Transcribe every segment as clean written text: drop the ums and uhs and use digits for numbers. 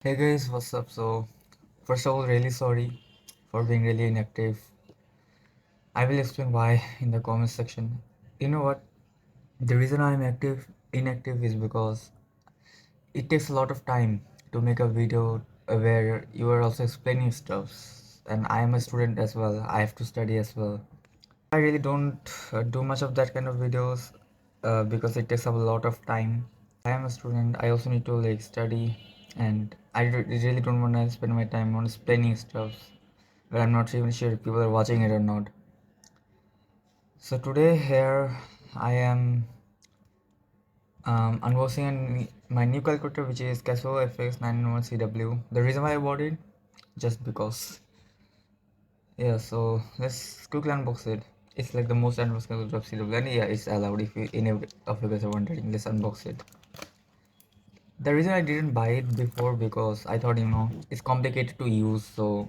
Hey guys, what's up? So, first of all, really sorry for being really inactive. I will explain why in the comment section. You know what? The reason I'm inactive is because it takes a lot of time to make a video where you are also explaining stuff. And I am a student as well. I have to study as well. I really don't do much of that kind of videos because it takes up a lot of time. I am a student. I also need to like study, and really don't want to spend my time on explaining stuff where I'm not even sure if people are watching it or not. So today here I am unboxing my new calculator, which is Casio FX911CW. The reason why I bought it, just because. Yeah, so let's quickly unbox it. It's like the most unboxed calculator of CW, and yeah, it's allowed if any of you guys are wondering. Let's unbox it. The reason I didn't buy it before because I thought it's complicated to use. So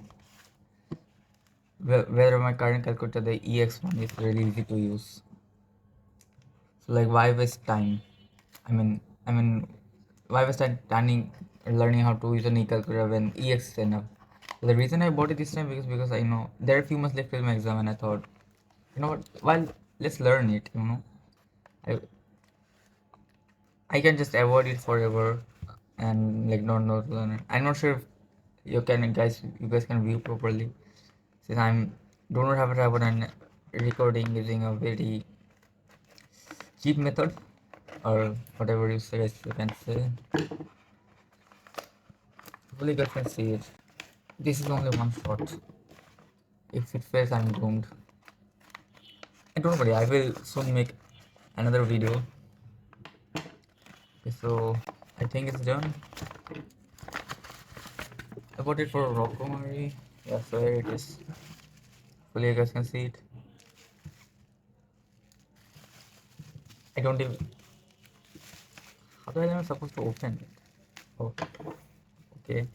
whether my current calculator, the EX1, is really easy to use. So like, why waste time? I mean, I mean, why waste time learning how to use an e-calculator when EX is enough? The reason I bought it this time because I know there are a few months left till my exam, and I thought, you know what? Well, let's learn it. I I can just avoid it forever and like not learn it. I'm not sure if you guys can view properly since I'm do not have a tripod and recording using a very cheap method or whatever guys you can say. Hopefully you guys can see it. This is only one shot. If it fails, I'm doomed. And don't worry, I will soon make another video. Okay, so I think it's done. I bought it for Rockomari. Yeah, so here it is. Hopefully you guys can see it. I don't even. How do I even supposed to open it? Oh, okay.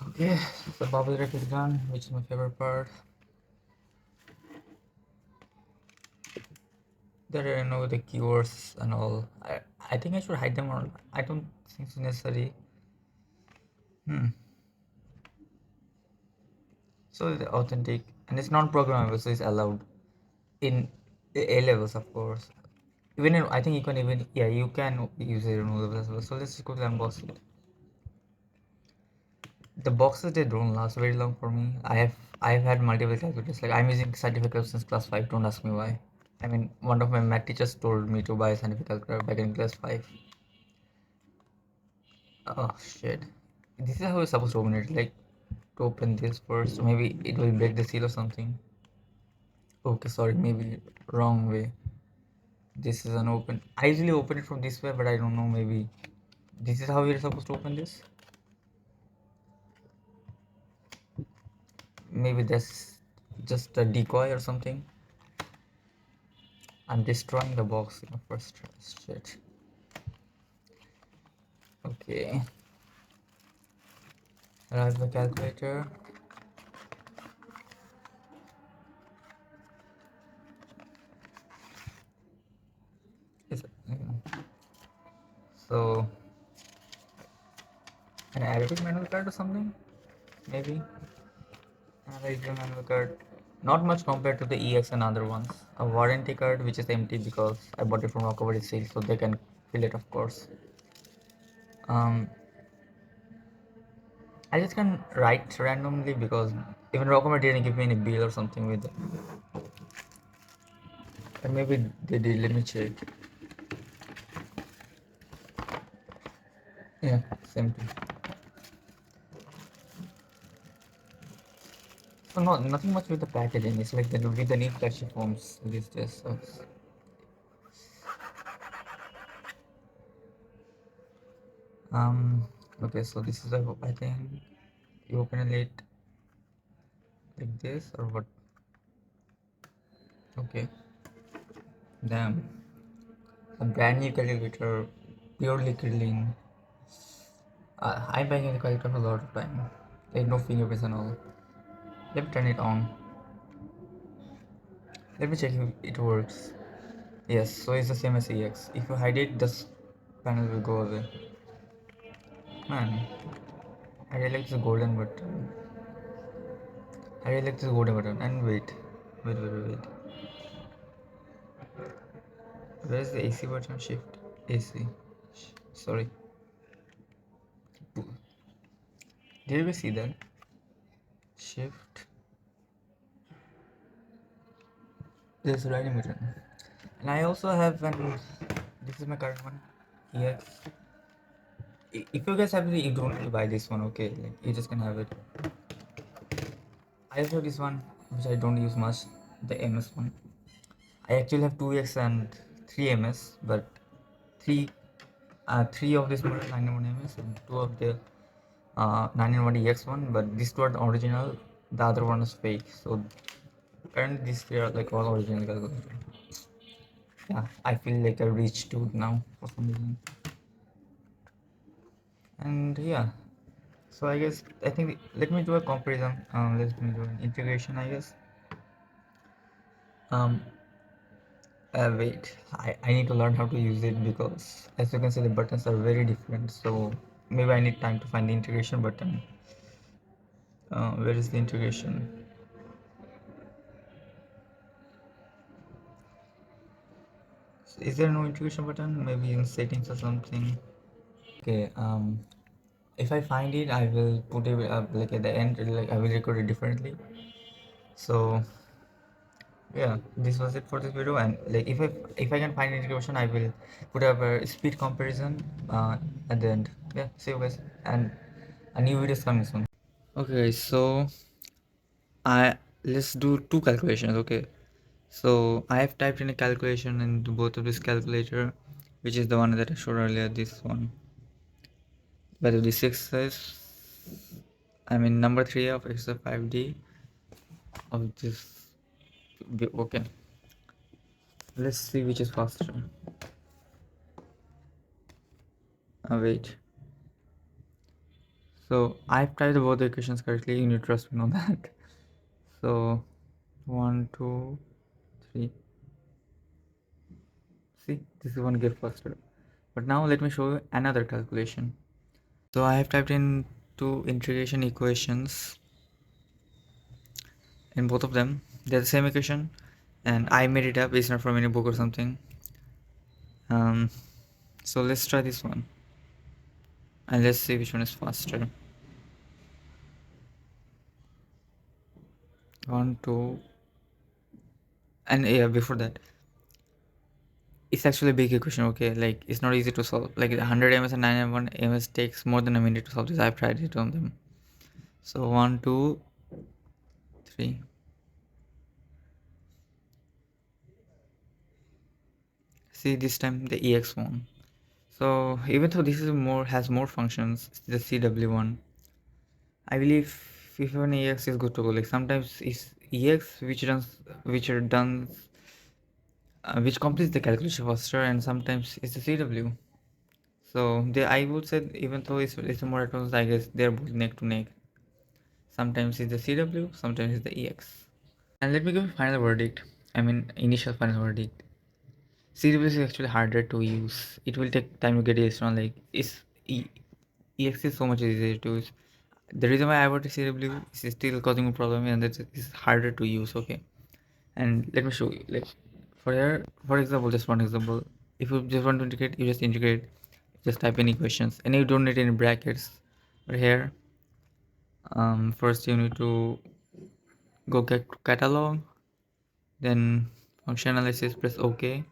Okay, the bubble wrap is done, which is my favorite part. There I know the keywords and all. I think I should hide them or I don't think it's necessary. Hmm. So it's authentic and it's non-programmable, so it's allowed in A levels, of course. Even in, I think you can even you can use it in O levels as well. So let's quickly unbox it. The boxes, they don't last very long for me. I've had multiple calculators. Like, I'm using scientific calculator since class 5. Don't ask me why. I mean, one of my math teachers told me to buy a scientific calculator back in class 5. Oh shit. This is how we're supposed to open it. Like, to open this first. Maybe it will break the seal or something. Okay, sorry, maybe wrong way. This is an open. I usually open it from this way, but I don't know. Maybe this is how we're supposed to open this. Maybe that's just a decoy or something. I'm destroying the box in the first try. Shit. Okay. I have the calculator. Is so an Arabic manual card or something? Maybe. Arabic manual card. Not much compared to the EX and other ones. A warranty card which is empty because I bought it from Rockaway Sale, so they can fill it, of course. Um, I just can write randomly because even Rockaway didn't give me any bill or something with it. And maybe they did. Let me check. Yeah, same thing. So no, nothing much with the packaging. It's like with the neat plastic forms. It is just. Um. Okay, so this is I think you open it like this or what? Okay. Damn. A brand new calculator, purely clean. I'm buying a calculator for a lot of time. Like no fingerprints and all. Let me turn it on. Let me check if it works. Yes, so it's the same as EX. If you hide it, this panel will go away. Man, I really like this golden button. I really like this golden button. And wait. Where is the AC button? Shift AC. Sorry. Did you see that? Shift. This writing button. And I also have one. This is my current one. EX. If you guys have it, you don't need to buy this one. Okay, like you just can have it. I also have this one, which I don't use much. The MS one. I actually have 2X and 3 MS, but three three of this model 991 MS and two of the 991 EX one, but these two are the original. The other one is fake. So currently these three are like all original calculator. Yeah, I feel like a rich dude now for some reason. And yeah, so I guess I think let me do a comparison. Let me do an integration. I guess. Um, wait, I need to learn how to use it because as you can see the buttons are very different. So maybe I need time to find the integration button. Where is the integration? Is there no integration button? Maybe in settings or something. Okay. If I find it, I will put it like at the end. Like I will record it differently. So yeah, this was it for this video. And like if I can find integration, I will put up a speed comparison at the end. Yeah. See you guys. And a new video is coming soon. Okay, so I let's do two calculations. Okay, so I have typed in a calculation into both of this calculator, which is the one that I showed earlier. This one, whether the six is, I mean number three of exercise 5D of this. Okay, let's see which is faster. Wait. So I've typed both the equations correctly. You need to trust me on that. So 1, 2, 3. See, this is one gave faster. But now let me show you another calculation. So I have typed in two integration equations in both of them. They're the same equation, and I made it up. It's not from any book or something. Um, so let's try this one, and let's see which one is faster. 1, 2, and yeah, before that, it's actually a big equation. Okay, like it's not easy to solve. Like 100 ms and 901 ms takes more than a minute to solve this. I've tried it on them. So 1, 2, 3. See this time the EX one. So even though this is more has more functions, the CW one, I believe if an EX is good to go. Like sometimes it's EX which are done which completes the calculation faster, and sometimes it's the CW. So they I would say even though it's more advanced, I guess they're both neck to neck. Sometimes it's the CW, sometimes it's the EX. And let me give a final verdict. I mean initial final verdict. CW is actually harder to use. It will take time to get used on. Like EX is so much easier to use. The reason why I bought a CW is still causing a problem, and that is harder to use. Okay, and let me show you. Like for here, for example, just one example. If you just want to integrate, you just integrate. Just type in equations, and you don't need any brackets. But here, first you need to go get catalog, then function analysis, press OK,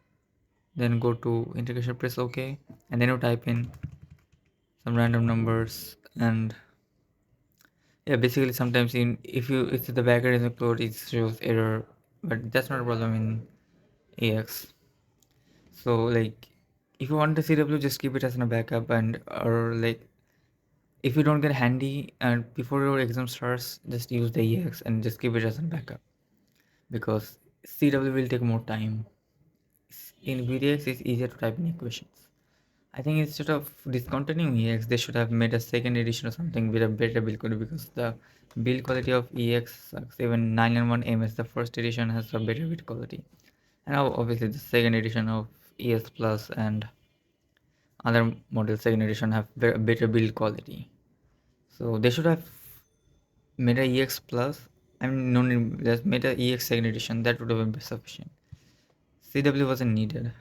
then go to integration, press OK, and then you type in some random numbers. And yeah, basically sometimes in if the backend is upload it shows error, but that's not a problem in AX. So like if you want the CW, just keep it as a backup, and or like if you don't get handy and before your exam starts, just use the EX and just keep it as a backup, because CW will take more time. In VDX it's easier to type in equations. I think instead of discontinuing EX, they should have made a second edition or something with a better build quality, because the build quality of EX sucks. Even 991 MS, the first edition, has a better build quality. And now obviously the second edition of ES Plus and other models second edition have better build quality. So they should have made a EX Plus. I mean, no need, just made a EX second edition. That would have been sufficient. CW wasn't needed.